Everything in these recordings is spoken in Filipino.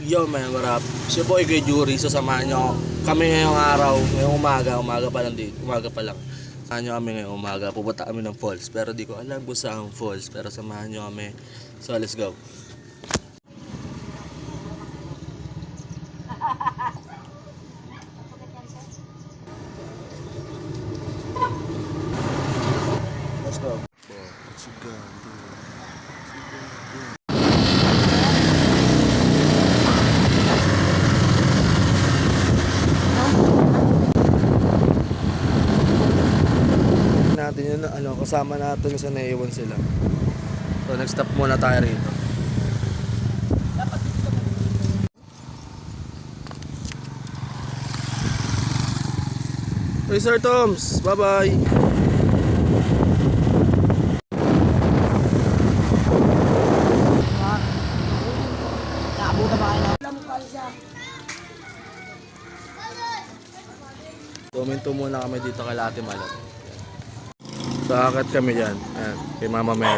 Yo man, what up? Si boy kay Jury, sasamahan nyo kami ngayong araw, ngayong umaga pa lang di, umaga pa lang. Samahan nyo kami ngayong umaga, pupunta kami ng falls, pero di ko alam kung saan ang falls, pero samahan nyo kami. So let's go. Let's go. Natin yun, kasama natin sa naiwan sila. So next stop muna tayo rito. Hey Sir Toms, bye bye. Tuminto muna kami dito kay Ate Malot. So akit kami dyan, ayan, kay Mama Mel.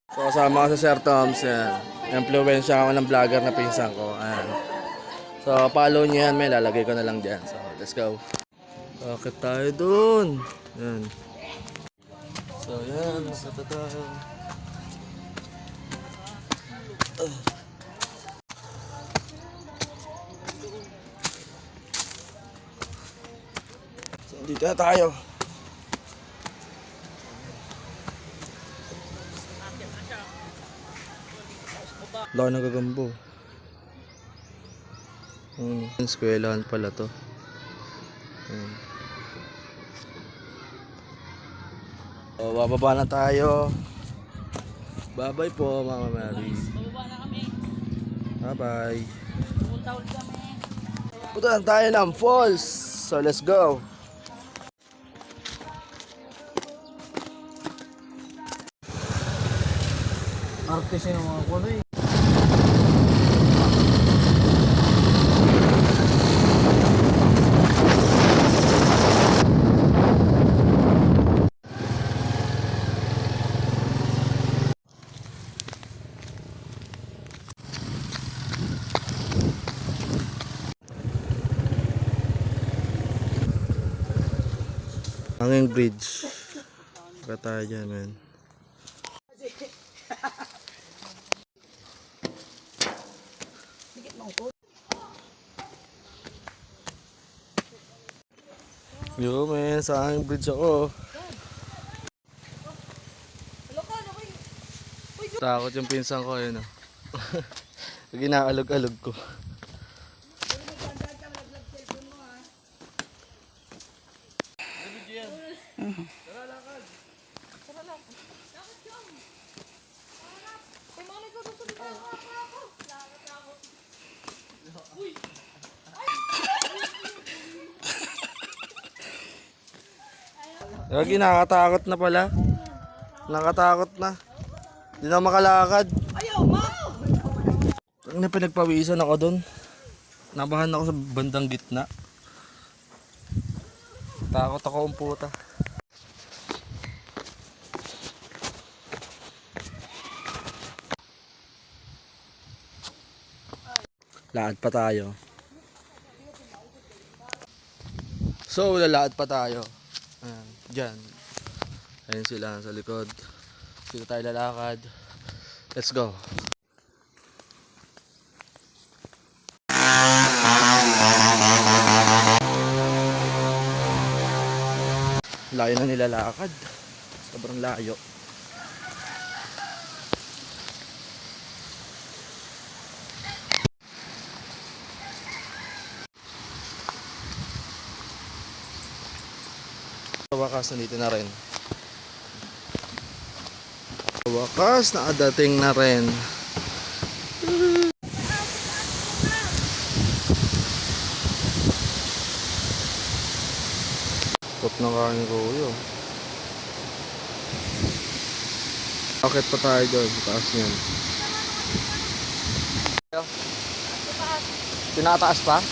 So kasama ko sa Sir Toms, yan. Influensya ako ng vlogger na pinsan ko, ayan. So follow nyo yan, may lalagay ko na lang dyan. So let's go. Akit tayo dun. Yan. So yan, sata tayo. So dito na tayo. Laki nagagambo. Eskwelahan pala to. So, bababa na tayo. Bye-bye po, Mama Mary. Bababa na kami. Bye-bye. Pupunta ulit kami. Punta tayo ng falls. So, let's go. Artist yung mga kulay. Hanging bridge. Baka tayo dyan, man. Yo, man. Sa hanging bridge ako. Takot yung pinsan ko, yun. Ginaalog-alog ko. Lagi nakatakot na pala. Nakatakot na. Hindi na makalakad. Ayaw, ma! Ang pinagpawisan ako doon. Nabahan ako sa bandang gitna. Takot ako umputa. Laad pa tayo. So, lalaad pa tayo. Ayan, dyan. Ayun sila sa likod. Dito tayo lalakad. Let's go. Layo na nilalakad. Sobrang layo. Sa wakas, nandito na rin. Sa wakas, nakadating na rin. Top na kain ko yun. Bakit pa tayo doon? Taas niyan. Tinataas pa?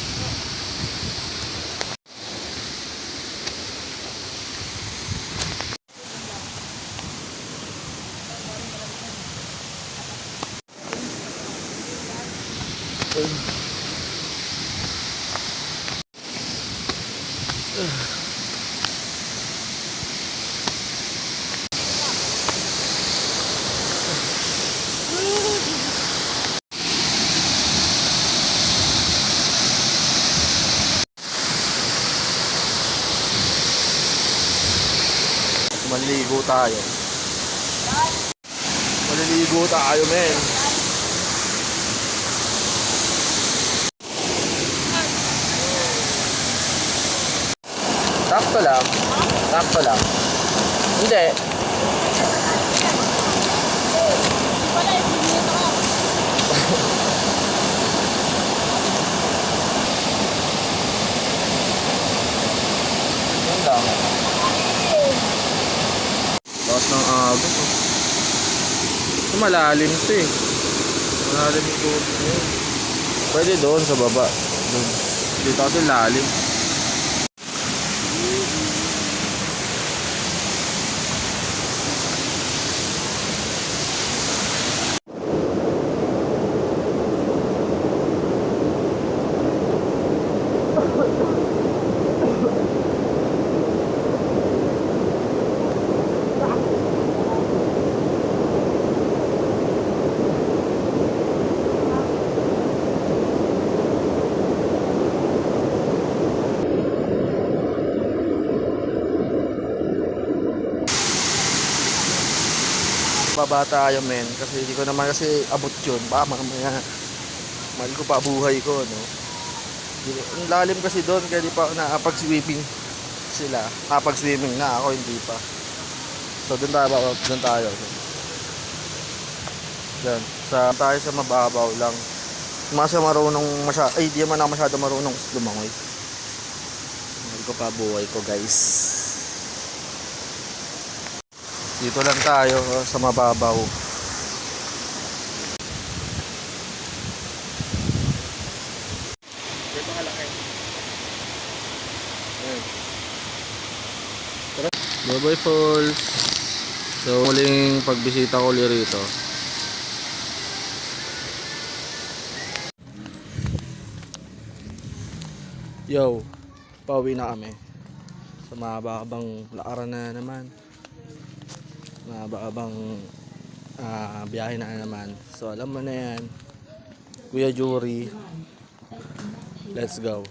Maliligo tayo. Maliligo tayo, men. Sakto lang. Sakto lang. Hindi. Yan lang. Lakas ng agos. Oh. Ito malalim ito eh. Malalim yung tubig niya. Pwede doon sa baba. Doon. Dito kasi lalim. Baba tayo, men, kasi hindi ko naman kasi abot yun. Baka mamaya mahal ko pa buhay ko, no? Ang lalim kasi doon, kaya di pa ako nakapag-swimming sila. Nakapag-swimming na ako, hindi pa. So doon tayo. Yan, tayo sa mababaw lang. Mas marunong di man ako masyado marunong lumangoy. Mahal ko pa buhay ko, guys. Dito lang tayo sa mababaw. Dito malaki. Baboy Falls. So muling pagbisita ko ulit rito. Yo, pauwi na kami. Sa mahabang lakaran na naman. Mahabang biyahe na naman. So alam mo na yan, Kuya Jury. Let's go.